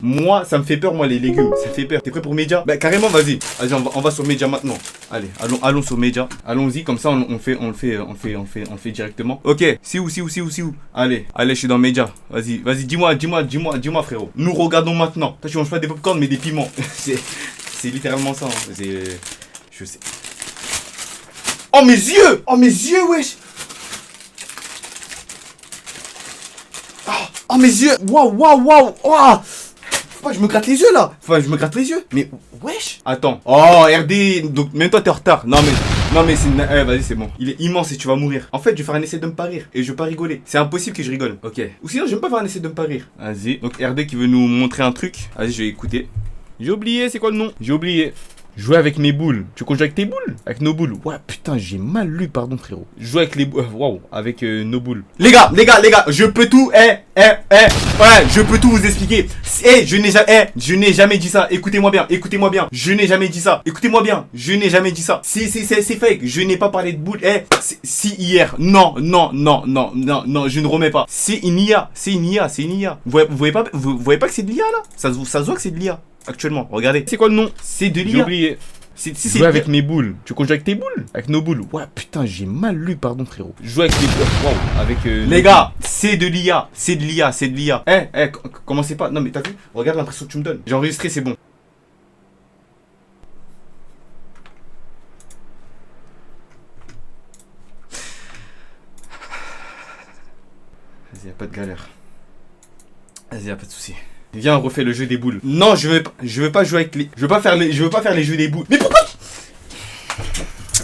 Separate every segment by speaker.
Speaker 1: Moi, ça me fait peur, moi, les légumes. Ça me fait peur. T'es prêt pour Média? Bah, carrément, vas-y. Vas-y, on va sur Média maintenant. Allez, allons sur Média. Allons-y, comme ça, on le fait directement. Ok, c'est où? Allez, je suis dans Média. Vas-y, dis-moi, frérot. Nous regardons maintenant. Toi, tu manges pas des popcorn, mais des piments. C'est littéralement ça. Hein. Je sais. Oh, mes yeux, wesh! Oh, mes yeux! Waouh! Oh, je me gratte les yeux là! Mais wesh! Attends. Oh, RD, donc même toi t'es en retard. Non mais c'est. Vas-y, c'est bon. Il est immense et tu vas mourir. En fait, je vais faire un essai de ne pas rire et je vais pas rigoler. C'est impossible que je rigole. Ok. Ou sinon, je vais pas faire un essai de ne pas rire. Vas-y. Donc, RD qui veut nous montrer un truc. Vas-y, je vais écouter. J'ai oublié, c'est quoi le nom? J'ai oublié. Jouer avec mes boules. Tu conjugues avec tes boules? Avec nos boules. Ouais, putain, j'ai mal lu, pardon, frérot. Jouer avec les boules. Waouh, avec nos boules. Les gars, je peux tout. Ouais, je peux tout vous expliquer. Je n'ai jamais dit ça. Écoutez-moi bien. Je n'ai jamais dit ça. Écoutez-moi bien. Je n'ai jamais dit ça. C'est fake. Je n'ai pas parlé de boules. Si hier. Non, je ne remets pas. C'est une IA. Vous voyez pas que c'est de l'IA là? Ça se voit que c'est de l'IA. Actuellement, regardez. C'est quoi le nom? C'est de l'IA. J'ai oublié. Jouer avec mes boules. Tu conjugues avec tes boules? Avec nos boules. Ouais, putain, j'ai mal lu, pardon, frérot. Jouer avec les boules. Waouh, avec. Les gars, c'est de l'IA. Commencez pas. Non, mais t'as vu? Regarde l'impression que tu me donnes. J'ai enregistré, c'est bon. Vas-y, y'a pas de galère. Vas-y, y'a pas de soucis. Viens, on refait le jeu des boules. Non, je veux pas jouer avec les. Je veux pas faire les jeux des boules. Mais pourquoi?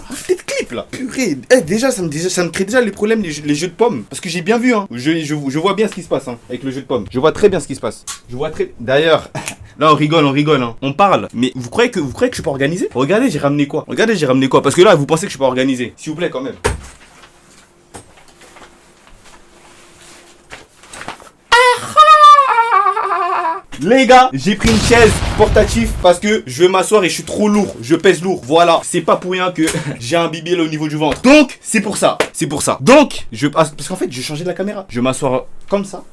Speaker 1: Arrêtez de clip là. Purée. Déjà, ça me crée déjà les problèmes, les jeux de pommes. Parce que j'ai bien vu, hein. Je vois bien ce qui se passe, hein, avec le jeu de pommes. Je vois très bien ce qui se passe. D'ailleurs. Là, on rigole, hein. On parle. Mais vous croyez que je suis pas organisé? Regardez, j'ai ramené quoi? Parce que là, vous pensez que je suis pas organisé. S'il vous plaît, quand même. Les gars, j'ai pris une chaise portative parce que je vais m'asseoir et je suis trop lourd. Je pèse lourd. Voilà. C'est pas pour rien que j'ai un bibil au niveau du ventre. Donc, c'est pour ça. Donc, parce qu'en fait, je vais changer la caméra. Je vais m'asseoir comme ça.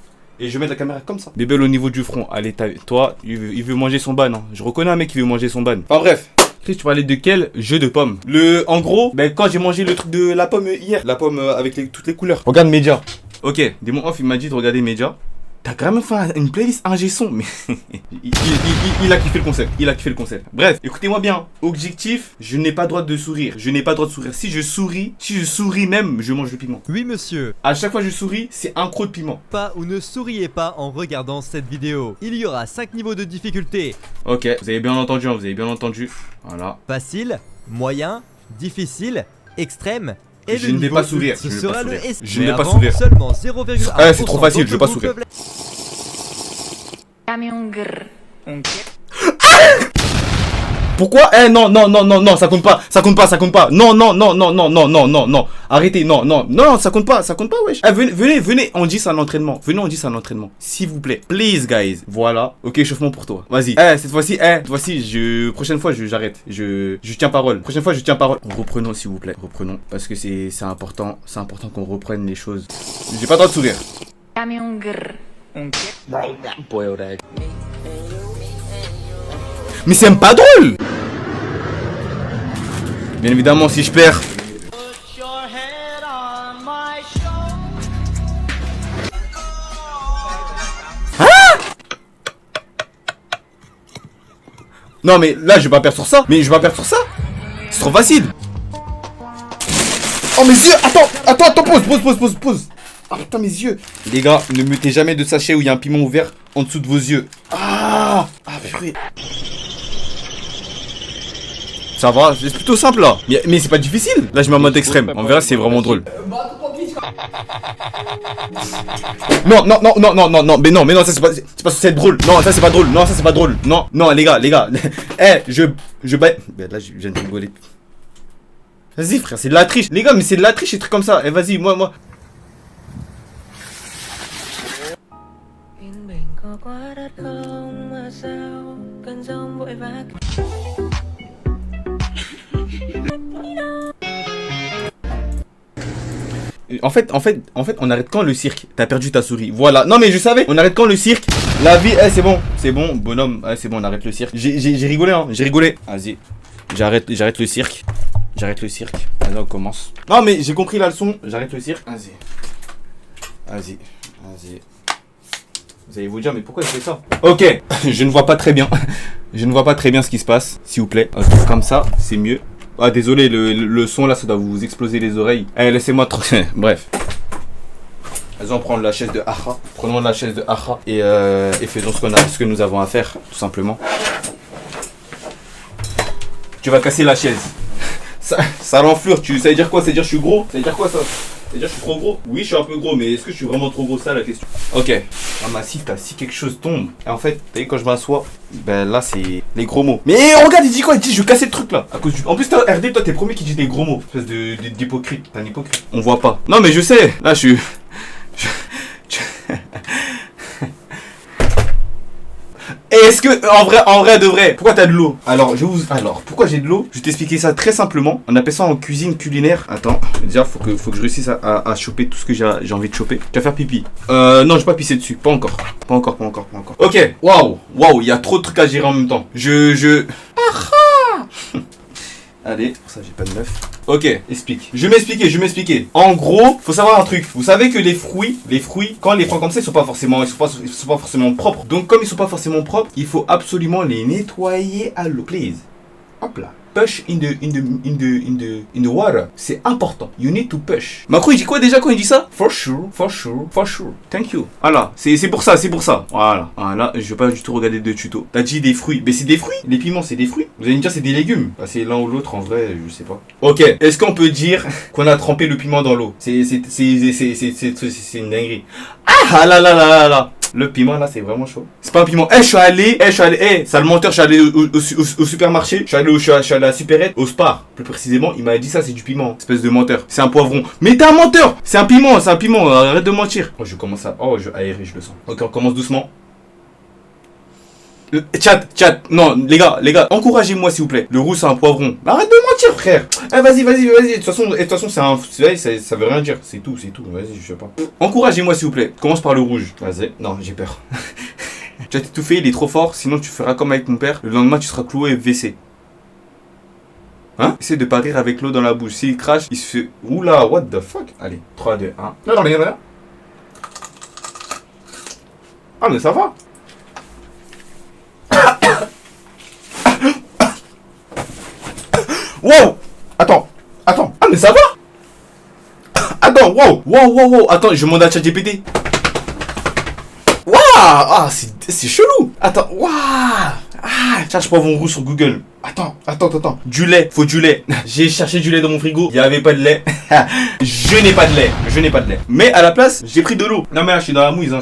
Speaker 1: Et je vais mettre la caméra comme ça. Bébel au niveau du front. Allez, toi, il veut manger son ban. Hein. Je reconnais un mec qui veut manger son ban. Enfin bref. Chris, tu parlais de quel jeu de pommes? En gros, quand j'ai mangé le truc de la pomme hier. La pomme avec toutes les couleurs. Regarde Média. Ok, Démon Off, il m'a dit de regarder Média. T'as quand même fait une playlist ingé son, mais il a kiffé le concept. Bref, écoutez-moi bien. Objectif, je n'ai pas droit de sourire. Si je souris même, je mange le piment.
Speaker 2: Oui, monsieur.
Speaker 1: À chaque fois que je souris, c'est un croc de piment.
Speaker 2: Pas ou ne souriez pas en regardant cette vidéo. Il y aura 5 niveaux de difficulté.
Speaker 1: Ok, vous avez bien entendu, Voilà.
Speaker 2: Facile, moyen, difficile, extrême. Et
Speaker 1: Je ne vais pas sourire.
Speaker 2: Ce sera le S.
Speaker 1: Je ne vais pas sourire.
Speaker 2: Seulement 0,1%.
Speaker 1: C'est trop facile, je vais pas sourire. Pourquoi? Non, ça compte pas. Non. Arrêtez, non, ça compte pas, wesh. Venez, on dit ça à l'entraînement. S'il vous plaît. Please, guys. Voilà. Ok, échauffement pour toi. Vas-y. Cette fois-ci, prochaine fois, j'arrête. Je tiens parole. Reprenons, s'il vous plaît. Parce que c'est important. C'est important qu'on reprenne les choses. J'ai pas le droit de sourire. Mais c'est même pas drôle. Bien évidemment, si je perds. Hein? Non mais là je vais pas perdre sur ça. C'est trop facile. Oh mes yeux. Attends, pause. Ah putain mes yeux. Les gars, ne mettez jamais de sachet où il y a un piment ouvert en dessous de vos yeux. Ah purée. Ça va, c'est plutôt simple là. Mais c'est pas difficile. Là je mets en mode extrême. On verra si c'est vraiment drôle. Non, mais non, ça c'est pas censé être drôle. Non, ça c'est pas drôle. Non, les gars. Je là je viens de rigoler. Vas-y frère, c'est de la triche. Les gars, mais c'est de la triche, des trucs comme ça. Vas-y, moi. En fait, on arrête quand le cirque? T'as perdu ta souris. Voilà. Non mais je savais. On arrête quand le cirque? La vie, c'est bon, bonhomme, c'est bon, on arrête le cirque. J'ai rigolé, hein, j'ai rigolé. Vas-y, j'arrête le cirque. J'arrête le cirque. Vas-y, on commence. Non, mais j'ai compris la leçon, j'arrête le cirque. Vas-y. Vous allez vous dire, mais pourquoi je fais ça? Ok, je ne vois pas très bien. Je ne vois pas très bien ce qui se passe, s'il vous plaît. Comme ça, c'est mieux. Ah, désolé, le son là, ça doit vous exploser les oreilles. Eh, laissez-moi tranquille. Bref. Vas-y, on prend la chaise de Aha. Prenons la chaise de Aha et faisons ce que nous avons à faire, tout simplement. Tu vas casser la chaise. Ça l'enflure. Ça veut dire quoi? Ça veut dire que je suis gros? Ça veut dire quoi ça? Ça veut dire que je suis trop gros? Oui, je suis un peu gros, mais est-ce que je suis vraiment trop gros? Ça la question. Ok. Si quelque chose tombe. Et en fait, t'as vu, quand je m'assois, ben là c'est les gros mots. Mais regarde, il dit quoi? Il dit je vais casser le truc là. À cause du... En plus, RD, toi t'es le premier qui dit des gros mots. Espèce d'hypocrite. T'es un hypocrite. On voit pas. Non, mais je sais. Là, je suis. Et est-ce que, en vrai de vrai, pourquoi t'as de l'eau? Alors, pourquoi j'ai de l'eau? Je vais t'expliquer ça très simplement. On appelle ça en cuisine culinaire. Attends, déjà, faut que je réussisse à choper tout ce que j'ai envie de choper. Tu vas faire pipi. Non, je vais pas pisser dessus. Pas encore. Ok. Waouh, il y a trop de trucs à gérer en même temps. Allez, pour ça j'ai pas de meuf. Ok, explique. Je vais m'expliquer. En gros, faut savoir un truc. Vous savez que les fruits, quand on les prend comme ça, ils sont pas forcément propres. Donc comme ils sont pas forcément propres, il faut absolument les nettoyer à l'eau. Please. Hop là. Push in the water. C'est important. You need to push. Macron il dit quoi déjà quand il dit ça? For sure. Thank you. Voilà. C'est pour ça. Voilà. Je vais pas du tout regarder de tuto. T'as dit des fruits. Mais c'est des fruits. Les piments c'est des fruits. Vous allez me dire c'est des légumes. Bah, c'est l'un ou l'autre en vrai, je sais pas. Ok. Est-ce qu'on peut dire qu'on a trempé le piment dans l'eau? C'est une dinguerie. Ah là. Le piment là c'est vraiment chaud. C'est pas un piment. Je suis allé, sale menteur, je suis allé au supermarché, je suis allé à la supérette, au Spar. Plus précisément, il m'a dit ça c'est du piment. Espèce de menteur. C'est un poivron. Mais t'es un menteur. C'est un piment, arrête de mentir. Je commence à... je vais aérer, je le sens. Ok, on commence doucement. Chat, non, les gars, encouragez-moi s'il vous plaît. Le roux c'est un poivron. Arrête de mentir, frère. Vas-y. De toute façon, ça veut rien dire. C'est tout. Vas-y, je sais pas. Encouragez-moi s'il vous plaît. Commence par le rouge. Vas-y. Non, j'ai peur. Tu as t'étouffé, il est trop fort. Sinon, tu feras comme avec mon père. Le lendemain, tu seras cloué et WC. Hein? Essaye de pas rire avec l'eau dans la bouche. S'il crache, il se fait. Oula, what the fuck? Allez, 3, 2, 1. Non, rien. Ah, mais ça va. Wow! Attends. Ah, mais ça va? Attends, wow. Attends, je demande à ChatGPT. Waouh! Ah, c'est chelou. Attends, waouh! Ah, cherche poivron rouge sur Google. Attends. Du lait, faut du lait. J'ai cherché du lait dans mon frigo, il n'y avait pas de lait. Je n'ai pas de lait. Mais à la place, j'ai pris de l'eau. Non mais là, je suis dans la mouise.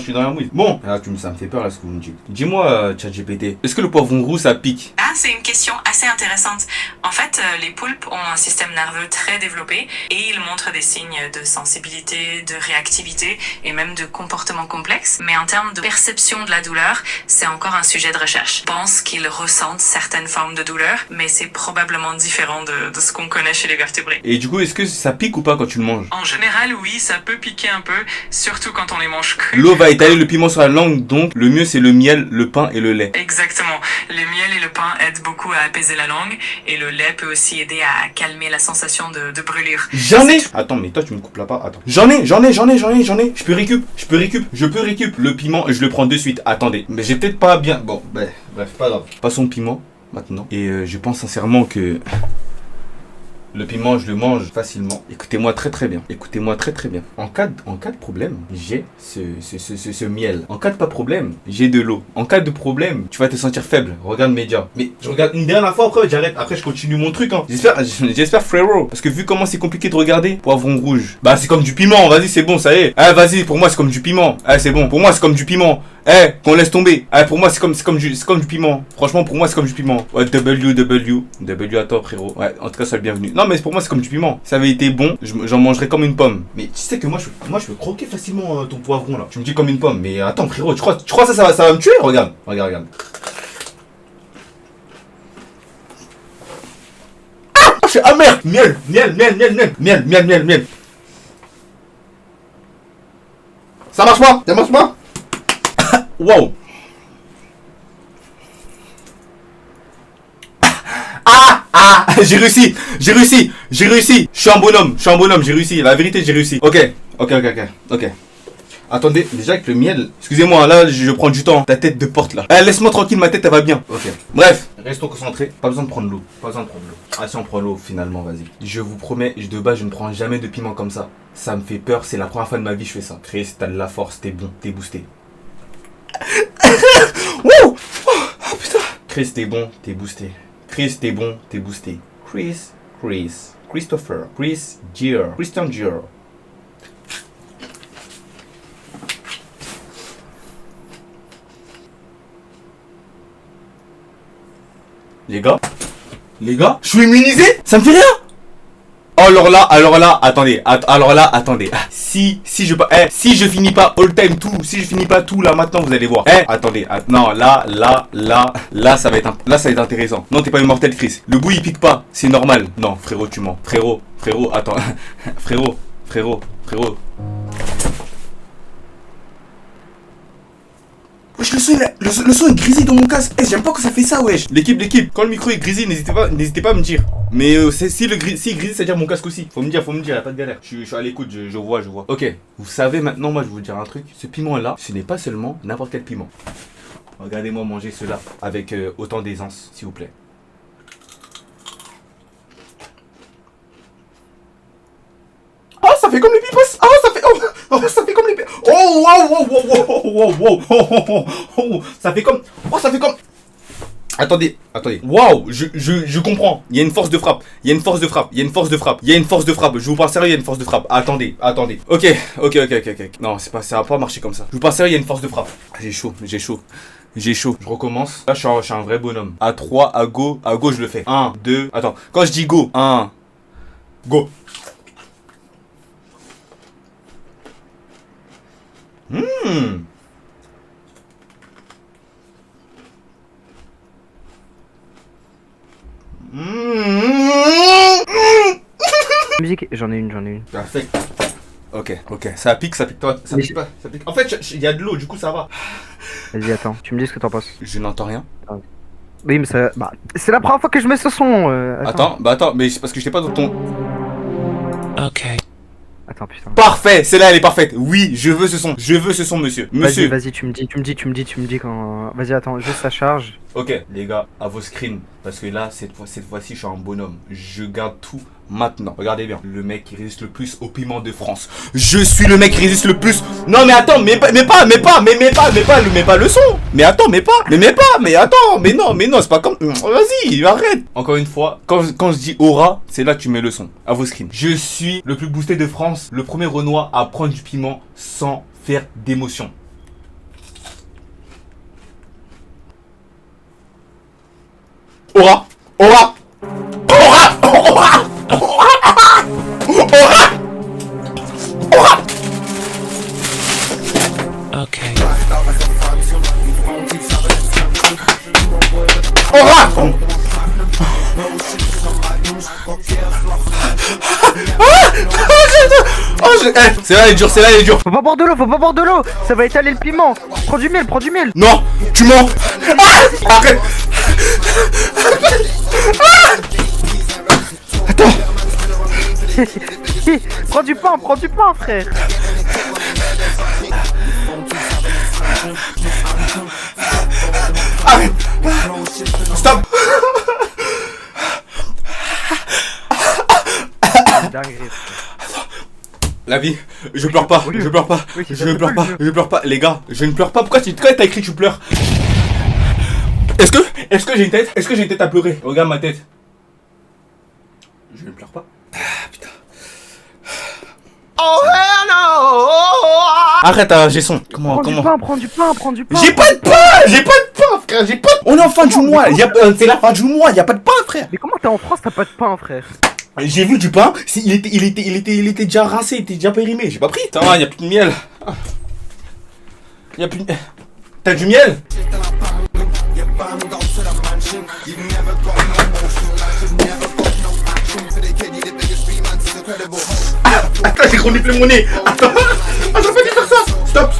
Speaker 1: Bon, là, ça me fait peur là ce que vous me dites. Dis-moi, ChatGPT, est-ce que le poivron rouge ça pique?
Speaker 3: Ah, c'est une question assez intéressante. En fait, les poulpes ont un système nerveux très développé et ils montrent des signes de sensibilité, de réactivité et même de comportement complexe. Mais en termes de perception de la douleur, c'est encore un sujet de recherche. Je pense qu'ils ressentent certaines formes de douleur, mais c'est probablement différent de ce qu'on connaît chez les vertébrés.
Speaker 1: Et du coup, est-ce que ça pique ou pas quand tu le manges?
Speaker 3: En général, oui, ça peut piquer un peu, surtout quand on les mange crus.
Speaker 1: L'eau va étaler le piment sur la langue, donc le mieux c'est le miel, le pain et le lait.
Speaker 3: Exactement. Le miel et le pain aident beaucoup à apaiser la langue, et le lait peut aussi aider à calmer la sensation de brûlure.
Speaker 1: J'en ai. Attends, mais toi tu me coupes là pas. Attends. J'en ai. Je peux récup. Le piment, je le prends de suite. Attendez. Mais j'ai peut-être pas bien. Bon, bref, pas grave. Passons au piment maintenant. Et je pense sincèrement que le piment, je le mange facilement. Écoutez-moi très bien. En cas de problème, j'ai ce miel. En cas de pas problème, j'ai de l'eau. En cas de problème, tu vas te sentir faible. Regarde média. Mais je regarde une dernière fois, après j'arrête. Après je continue mon truc. Hein. J'espère frérot. Parce que vu comment c'est compliqué de regarder, poivron rouge. Bah c'est comme du piment. Vas-y, c'est bon, ça y est. Vas-y, pour moi c'est comme du piment. C'est bon. Pour moi c'est comme du piment. Qu'on laisse tomber. Pour moi c'est comme du piment. Franchement pour moi c'est comme du piment. Ouais, W à toi frérot. Ouais, en tout cas sois le bienvenu. Non mais pour moi c'est comme du piment. Ça avait été bon, j'en mangerais comme une pomme. Mais tu sais que moi je peux croquer facilement ton poivron là. Tu me dis comme une pomme. Mais attends frérot, tu crois ça va me tuer? Regarde. Ah, c'est amer. Miel. Ça marche pas. Wow. J'ai réussi, j'ai réussi, j'ai réussi. Je suis un bonhomme, j'ai réussi. La vérité, j'ai réussi. Ok. Attendez, déjà avec le miel. Excusez-moi, là, je prends du temps. Ta tête de porte, là. Laisse-moi tranquille, ma tête, elle va bien. Ok. Bref, restons concentrés. Pas besoin de prendre l'eau. Ah, si on prend l'eau, finalement, vas-y. Je vous promets, de base, je ne prends jamais de piment comme ça. Ça me fait peur, c'est la première fois de ma vie que je fais ça. Chris, t'as de la force, t'es bon, t'es boosté. Wouh! Oh putain! Chris, t'es bon, t'es boosté. Chris, t'es bon, t'es boosté. Christopher, Christian Gier. Les gars, je suis immunisé? Ça me fait rien? Alors là, attendez. Si je finis pas all time tout, si je finis pas tout là maintenant, vous allez voir. Attendez, non, là, ça va être intéressant. Non, t'es pas immortel, Chris. Le bout il pique pas, c'est normal. Non, frérot, tu mens. Frérot, attends. frérot. Wesh, le son est grisé dans mon casque. J'aime pas que ça fait ça, wesh. L'équipe, quand le micro est grisé, n'hésitez pas à me dire. Mais si est grisé, c'est-à-dire mon casque aussi. Faut me dire, y'a pas de galère. Je suis à l'écoute, je vois. Ok, vous savez maintenant, moi je vais vous dire un truc. Ce piment-là, ce n'est pas seulement n'importe quel piment. Regardez-moi manger cela avec autant d'aisance, s'il vous plaît. Oh, ça fait comme les pipos. Oh, ça fait comme les pipos. Oh, wow. Ça fait comme... Attendez. Waouh, je comprends. Il y a une force de frappe. Je vous parle sérieux, il y a une force de frappe. Attendez. Ok. Non, ça va pas marcher comme ça. Je vous parle sérieux, il y a une force de frappe. J'ai chaud. Je recommence. Là, je suis un vrai bonhomme. À 3, à go, je le fais. 1, 2. Attends, quand je dis go, 1, go.
Speaker 4: Musique, j'en ai une.
Speaker 1: Parfait. Ok. Ça pique toi. Ça pique pas. En fait, il y a de l'eau, du coup ça va.
Speaker 4: Vas-y, attends, tu me dis ce que t'en penses.
Speaker 1: Je n'entends rien.
Speaker 4: Oui, mais ça. Bah, c'est la première fois que je mets ce son.
Speaker 1: Attends, mais c'est parce que j'étais pas dans ton.
Speaker 5: Ok.
Speaker 4: Attends, putain.
Speaker 1: Parfait, celle-là elle est parfaite. Oui, je veux ce son, monsieur.
Speaker 4: Vas-y, tu me dis quand. Vas-y, attends, juste ça charge.
Speaker 1: Ok, les gars, à vos screens. Parce que là, cette fois-ci, je suis un bonhomme. Je garde tout maintenant. Regardez bien. Le mec qui résiste le plus au piment de France. Je suis le mec qui résiste le plus. Non, mais attends, mais pas le son. Mais attends, mais attends, mais non, c'est pas comme. Vas-y, arrête. Encore une fois, quand je dis aura, c'est là que tu mets le son. À vos screens. Je suis le plus boosté de France. Le premier Renoir à prendre du piment sans faire d'émotion. Aura.
Speaker 5: Ok.
Speaker 1: Aura. C'est là, elle est dure.
Speaker 4: Faut pas boire de l'eau, ça va étaler le piment. Prends du miel.
Speaker 1: Non, tu mens. Arrête. Attends.
Speaker 4: Prends du pain, frère.
Speaker 1: Arrête. Stop. La vie, je pleure pas. Les gars, je ne pleure pas. Pourquoi t'as écrit que tu pleures? Est-ce que j'ai une tête? Est-ce que j'ai une tête à pleurer? Regarde ma tête. Je ne pleure pas. Ah putain. Oh hell no! Arrête, j'ai son. Comment?
Speaker 4: Prends du pain.
Speaker 1: J'ai pas de pain, frère. On est en fin du mois. C'est la fin du mois. Y a pas de pain, frère.
Speaker 4: Mais comment t'es en France, t'as pas de pain, frère?
Speaker 1: J'ai vu du pain. Il était déjà rincé, il était déjà périmé. J'ai pas pris. Ça va, y a plus de miel. Y a plus de... T'as du miel? Attends, j'ai reniflé mon nez. Attends, j'ai pas dû faire ça. Stop.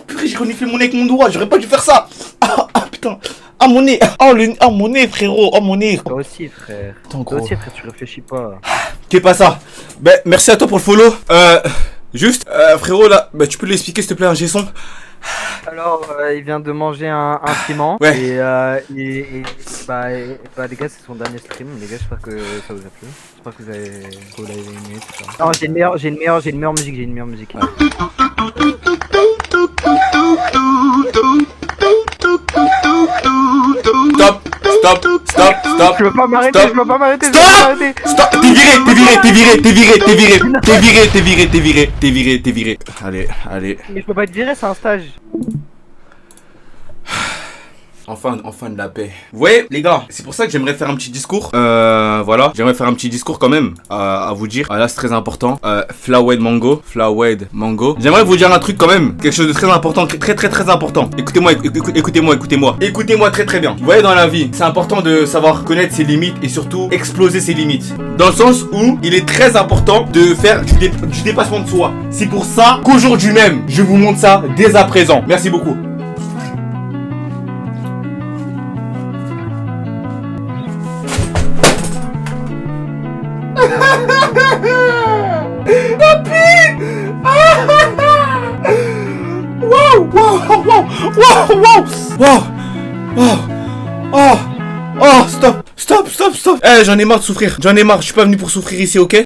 Speaker 1: Purée, j'ai reniflé mon nez avec mon doigt. J'aurais pas dû faire ça. Ah putain. Oh mon nez. Oh mon nez, frérot. Oh mon nez.
Speaker 4: Toi aussi, frère.
Speaker 1: Attends,
Speaker 4: Toi
Speaker 1: gros.
Speaker 4: aussi, frère, tu réfléchis pas.
Speaker 1: Qu'est pas ça? Ben, merci à toi pour le follow. Juste, frérot, là, tu peux l'expliquer s'il te plaît, un G-son?
Speaker 4: Alors, il vient de manger un piment.
Speaker 1: Ouais.
Speaker 4: Bah, les gars, c'est son dernier stream. Les gars, j'espère que ça vous a plu. J'espère que vous avez aimé tout ça. Non, j'ai une meilleure musique.
Speaker 1: Stop.
Speaker 4: Je veux pas m'arrêter.
Speaker 1: Stop. T'es viré. Allez.
Speaker 4: Mais je peux pas être viré, c'est un stage.
Speaker 1: Enfin de la paix. Vous voyez, les gars, c'est pour ça que j'aimerais faire un petit discours. Voilà, j'aimerais faire un petit discours quand même à vous dire. Là, c'est très important. Flawed Mango. J'aimerais vous dire un truc quand même. Quelque chose de très important, très important. Écoutez-moi très bien. Vous voyez, dans la vie, c'est important de savoir connaître ses limites et surtout exploser ses limites. Dans le sens où il est très important de faire du dépassement de soi. C'est pour ça qu'aujourd'hui même, je vous montre ça dès à présent. Merci beaucoup. Wow, stop. J'en ai marre de souffrir. Je suis pas venu pour souffrir ici, ok?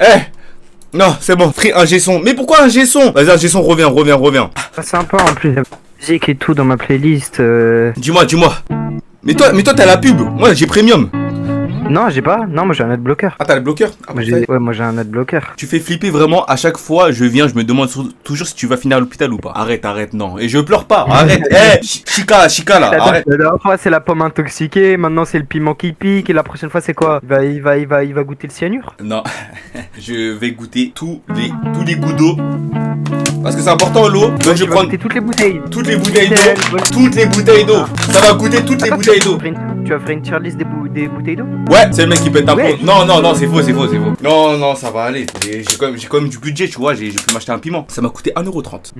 Speaker 1: Non, c'est bon, free, un G-son. Mais pourquoi un G-son? Vas-y, un G-son, reviens.
Speaker 4: C'est sympa en plus, la musique et tout dans ma playlist.
Speaker 1: Dis-moi. Mais toi, t'as la pub. Moi, j'ai premium.
Speaker 4: Non, j'ai pas. Non, moi j'ai un adblocker.
Speaker 1: Ah, t'as le bloqueur? Ah,
Speaker 4: Moi j'ai un adblocker.
Speaker 1: Tu fais flipper vraiment à chaque fois. Je me demande toujours si tu vas finir à l'hôpital ou pas. Arrête, non. Et je pleure pas. Arrête. Chica là. Arrête.
Speaker 4: La dernière fois c'est la pomme intoxiquée, maintenant c'est le piment qui pique, et la prochaine fois c'est quoi? Il va goûter le cyanure.
Speaker 1: Non, je vais goûter tous les gouttes d'eau. Parce que c'est important l'eau. Donc je vais prendre
Speaker 4: toutes les bouteilles.
Speaker 1: Toutes les bouteilles d'eau. Ça va goûter toutes les bouteilles d'eau.
Speaker 4: Tu vas faire une tier list des bouteilles d'eau?
Speaker 1: Ouais, c'est le mec qui pète un
Speaker 4: Ouais.
Speaker 1: plomb. Non, c'est faux. Non, ça va aller. J'ai quand même du budget, tu vois. J'ai pu m'acheter un piment. Ça m'a coûté 1,30€.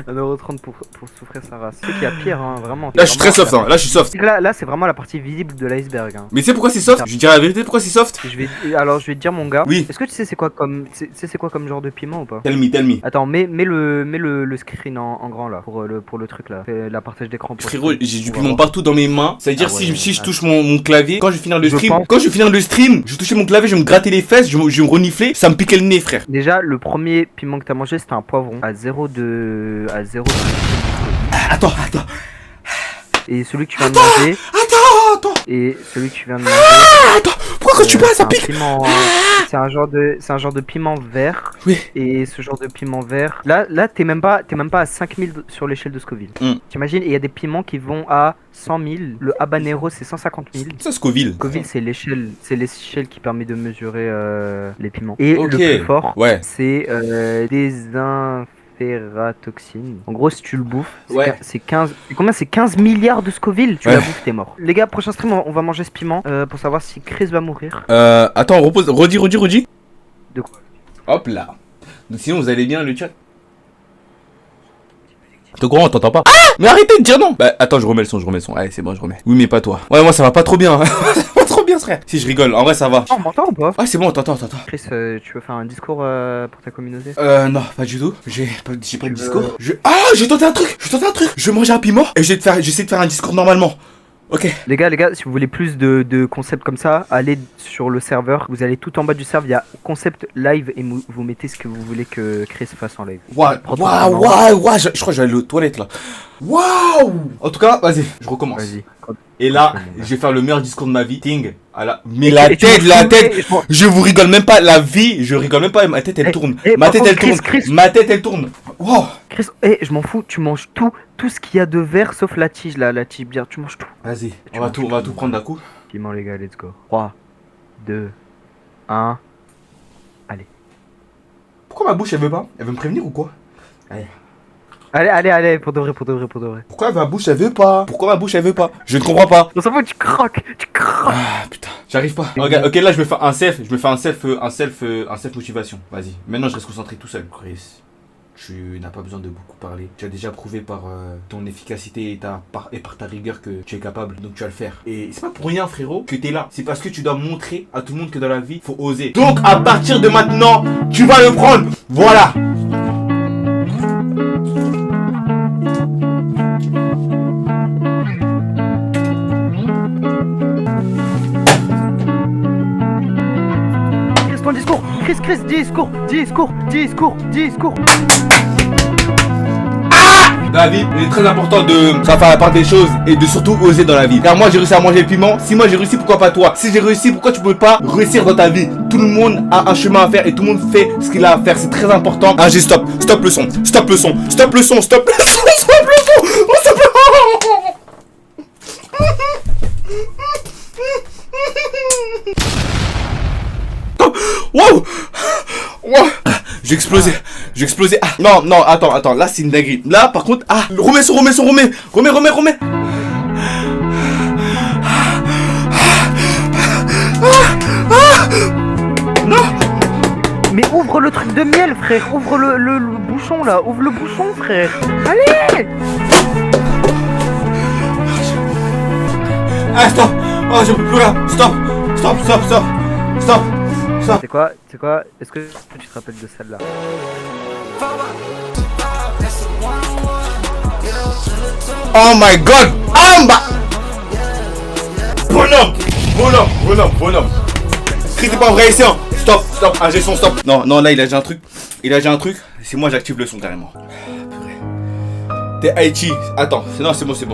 Speaker 4: 1,30€ pour souffrir sa race. C'est qu'il y a pire, hein, vraiment.
Speaker 1: Là, je suis très soft, hein. Là, je suis soft.
Speaker 4: Là, c'est vraiment la partie visible de l'iceberg. Hein.
Speaker 1: Mais tu sais pourquoi c'est soft? Je vais dire la vérité, pourquoi c'est soft?
Speaker 4: Je vais te dire, mon gars.
Speaker 1: Oui.
Speaker 4: Est-ce que tu sais c'est quoi comme genre de piment ou pas?
Speaker 1: Tell me.
Speaker 4: Attends, mets le screen en grand là pour le truc là. Fais la partage d'écran.
Speaker 1: Frérot, j'ai du piment partout dans mes mains. Ça veut dire
Speaker 4: Ah ouais,
Speaker 1: si je touche mon clavier, quand je vais finir le
Speaker 4: Je
Speaker 1: stream,
Speaker 4: pense-
Speaker 1: quand je vais finir le stream, je vais toucher mon clavier, je vais me gratter les fesses, je vais me renifler, ça me piquait le nez, frère.
Speaker 4: Déjà, le premier piment que t'as mangé, c'était un poivron à 0 de.
Speaker 1: Attends.
Speaker 4: Et celui que tu viens de manger.
Speaker 1: Attends.
Speaker 4: Et celui que tu viens de manger.
Speaker 1: Attends. Pourquoi quand tu parles, ça
Speaker 4: c'est un
Speaker 1: pique?
Speaker 4: piment- C'est un genre de piment vert.
Speaker 1: Oui.
Speaker 4: Et ce genre de piment vert. Là, t'es même pas à 5000 sur l'échelle de Scoville. T'imagines, il y a des piments qui vont à 100 000. Le habanero, c'est 150 000.
Speaker 1: Ça, Scoville.
Speaker 4: Scoville, c'est l'échelle qui permet de mesurer les piments. Et
Speaker 1: Ok.
Speaker 4: le plus fort,
Speaker 1: Ouais.
Speaker 4: c'est des ferratoxine. En gros, si tu le bouffes,
Speaker 1: Ouais.
Speaker 4: c'est 15. Combien? C'est 15 milliards de Scoville. Tu
Speaker 1: Ouais.
Speaker 4: la bouffes, t'es mort. Les gars, prochain stream, on va manger ce piment pour savoir si Chris va mourir.
Speaker 1: Attends, redis.
Speaker 4: De quoi?
Speaker 1: Hop là. Donc, sinon, vous allez bien, le chat? T'es courant, on t'entend pas? Ah! Mais arrêtez de dire non! Bah, attends, je remets le son. Allez, c'est bon, je remets. Oui, mais pas toi. Ouais, moi, ça va pas trop bien. Ça va pas trop bien, frère. Si, je rigole. En vrai, ça va.
Speaker 4: Oh, on m'entend ou pas?
Speaker 1: Ah, c'est bon, t'entends.
Speaker 4: Chris, tu veux faire un discours pour ta communauté?
Speaker 1: Non, pas du tout. J'ai pas de discours. J'ai tenté un truc. Je vais manger un piment et j'essaie de faire un discours normalement. Ok.
Speaker 4: Les gars, si vous voulez plus de concepts comme ça, allez sur le serveur. Vous allez tout en bas du serveur, il y a concept live et vous mettez ce que vous voulez que Chris fasse en live.
Speaker 1: Waouh, je crois que je vais aller aux toilettes là. Waouh! En tout cas, vas-y, je recommence.
Speaker 4: Vas-y.
Speaker 1: Et là, je vais faire le meilleur discours de ma vie. Ting. Mais
Speaker 4: Et
Speaker 1: la
Speaker 4: tu
Speaker 1: tête,
Speaker 4: me
Speaker 1: je vous rigole même pas. La vie, je rigole même pas. Ma tête, elle tourne. Ma
Speaker 4: par
Speaker 1: tête,
Speaker 4: contre,
Speaker 1: elle tourne.
Speaker 4: Chris.
Speaker 1: Ma tête, elle tourne. Wow.
Speaker 4: Chris, je m'en fous, tu manges tout ce qu'il y a de vert sauf la tige là, la tige bière, tu manges tout.
Speaker 1: Vas-y, on va tout prendre d'un coup.
Speaker 4: Piment les gars, let's go. 3, 2, 1. Allez.
Speaker 1: Pourquoi ma bouche, elle veut pas? Elle veut me prévenir ou quoi?
Speaker 4: Allez, pour de vrai.
Speaker 1: Pourquoi ma bouche, elle veut pas? Je ne comprends pas.
Speaker 4: On s'en fout, tu croques.
Speaker 1: Ah putain, j'arrive pas. Regarde, ok, là je me fais un self motivation. Vas-y, maintenant je reste concentré tout seul. Chris, tu n'as pas besoin de beaucoup parler. Tu as déjà prouvé par ton efficacité et par ta rigueur que tu es capable. Donc tu vas le faire. Et c'est pas pour rien, frérot, que tu es là. C'est parce que tu dois montrer à tout le monde que dans la vie, faut oser. Donc à partir de maintenant, tu vas le prendre. Voilà.
Speaker 4: Ton discours, Chris, discours.
Speaker 1: Dans la vie, il est très important de faire la part des choses et de surtout oser dans la vie. Car moi j'ai réussi à manger le piment. Si moi j'ai réussi, pourquoi pas toi? Si j'ai réussi, pourquoi tu peux pas réussir dans ta vie? Tout le monde a un chemin à faire et tout le monde fait ce qu'il a à faire. C'est très important. Ah, j'ai stop le son. Wow! J'ai explosé. Ah, non, attends, là c'est une dinguerie. Là par contre, remets. Non!
Speaker 4: Mais ouvre le truc de miel, frère. Ouvre le bouchon là. Ouvre le bouchon, frère. Allez!
Speaker 1: Ah, stop! Oh, je peux plus là. Stop!
Speaker 4: C'est quoi? Est-ce que tu te rappelles de celle-là?
Speaker 1: Oh my god! Bonhomme! Crie, t'es pas vrai ici, hein. Stop, j'ai son stop. Non, là il a déjà un truc. C'est moi j'active le son carrément. T'es Haïti. Attends, non, c'est bon. C'est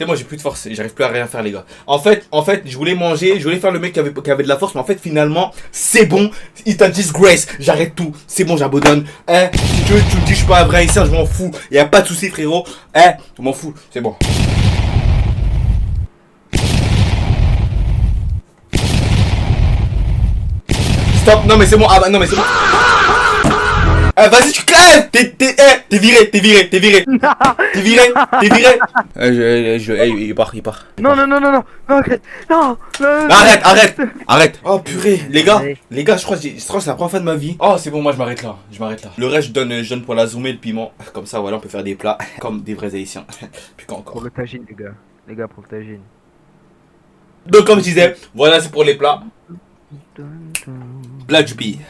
Speaker 1: bon, j'ai plus de force. J'arrive plus à rien faire, les gars. En fait, je voulais manger, je voulais faire le mec qui avait de la force, mais en fait, finalement, c'est bon. It's a disgrace. J'arrête tout. C'est bon, j'abandonne. Si tu veux, tu me dis, je suis pas un vrai haïtien, je m'en fous. Y a pas de soucis, frérot. Je m'en fous. C'est bon. Stop. Non, mais c'est bon. Non, mais c'est bon. Vas-y, tu claques. T'es viré. Il part.
Speaker 4: Non, arrête. Non.
Speaker 1: Arrête. Oh purée, les gars, je crois que c'est la première fois de ma vie. Oh, c'est bon, moi je m'arrête là. Le reste, je donne pour la zoomer le piment. Comme ça, voilà, on peut faire des plats comme des vrais haïtiens. Puis quand encore.
Speaker 4: Pour le tagine, les gars, pour le tagine.
Speaker 1: Donc comme je disais, voilà, c'est pour les plats. Plat du pays.